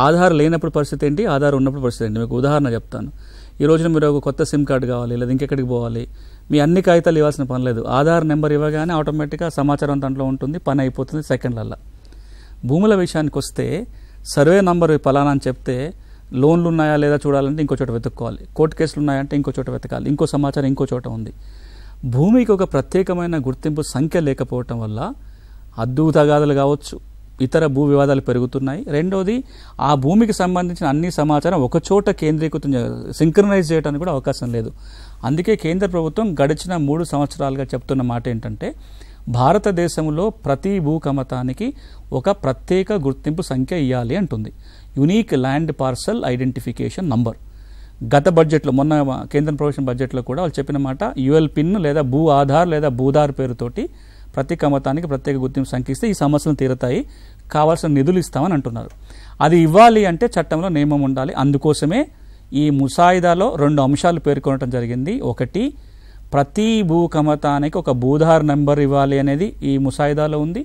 ఆధార్ లేనప్పుడు పరిస్థితి ఏంటి, ఆధార్ ఉన్నప్పుడు పరిస్థితి ఏంటి? మీకు ఉదాహరణ చెప్తాను. ఈ రోజున మీరు ఒక కొత్త సిమ్ కార్డు కావాలి, లేదా ఇంకెక్కడికి పోవాలి, మీ అన్ని కాగితాలు ఇవ్వాల్సిన పని లేదు. ఆధార్ నెంబర్ ఇవ్వగానే ఆటోమేటిక్గా సమాచారం దాంట్లో ఉంటుంది, పని అయిపోతుంది సెకండ్లల్లో. భూముల విషయానికి వస్తే సర్వే నంబర్ పలానా అని చెప్తే లోన్లు ఉన్నాయా లేదా చూడాలంటే ఇంకో చోట వెతుక్కోవాలి, కోర్టు కేసులు ఉన్నాయంటే ఇంకో చోట వెతకాలి, ఇంకో సమాచారం ఇంకో చోట ఉంది. భూమికి ఒక ప్రత్యేకమైన గుర్తింపు సంఖ్య లేకపోవటం వల్ల హద్దు తగాదాలు కావచ్చు, ఇతర భూ వివాదాలు పెరుగుతున్నాయి. రెండోది, ఆ భూమికి సంబంధించిన అన్ని సమాచారం ఒక చోట కేంద్రీకృతం సింక్రనైజ్ చేయడానికి కూడా అవకాశం లేదు. అందుకే కేంద్ర ప్రభుత్వం గడిచిన 3 సంవత్సరాలుగా చెప్తున్న మాట ఏంటంటే, భారతదేశంలో ప్రతి భూ కమతానికి ఒక ప్రత్యేక గుర్తింపు సంఖ్య ఇవ్వాలి అంటుంది, unique land parcel identification number. గత బడ్జెట్లో, మొన్న కేంద్ర ప్రభుత్వం బడ్జెట్లో కూడా వాళ్ళు చెప్పిన మాట, యుఎల్ పిన్ లేదా భూ ఆధార్ లేదా భూధార్ పేరుతోటి ప్రతి కమతానికి ప్రత్యేక గుర్తింపు సంఖ్య ఇస్తే ఈ సమస్యలు తీరుతాయి, కావాల్సిన నిధులు ఇస్తామని అంటున్నారు. అది ఇవ్వాలి అంటే చట్టంలో నియమం ఉండాలి. అందుకోసమే ఈ ముసాయిదాలో 2 అంశాలు పేర్కొనడం జరిగింది. ఒకటి, ప్రతి భూ కమతానికి ఒక భూధార్ నెంబర్ ఇవ్వాలి అనేది ఈ ముసాయిదాలో ఉంది.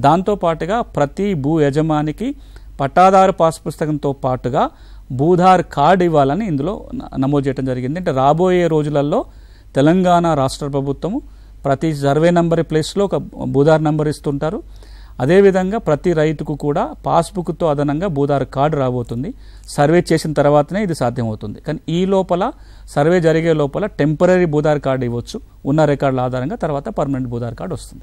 దాంతోపాటుగా ప్రతి భూ యజమానికి పట్టాదారు పాస్ పుస్తకంతో పాటుగా భూధార్ కార్డు ఇవ్వాలని ఇందులో నమోదు చేయడం జరిగింది. అంటే రాబోయే రోజులలో తెలంగాణ రాష్ట్ర ప్రభుత్వము ప్రతి సర్వే నెంబర్ ప్లేస్లో ఒక భూధార్ నెంబర్ ఇస్తుంటారు. అదేవిధంగా ప్రతి రైతుకు కూడా పాస్బుక్తో అదనంగా భూధార్ కార్డు రాబోతుంది. సర్వే చేసిన తర్వాతనే ఇది సాధ్యమవుతుంది. కానీ ఈ లోపల, సర్వే జరిగే లోపల టెంపరీ భూధార్ కార్డు ఇవ్వచ్చు ఉన్న రికార్డుల ఆధారంగా, తర్వాత పర్మనెంట్ భూధార్ కార్డు వస్తుంది.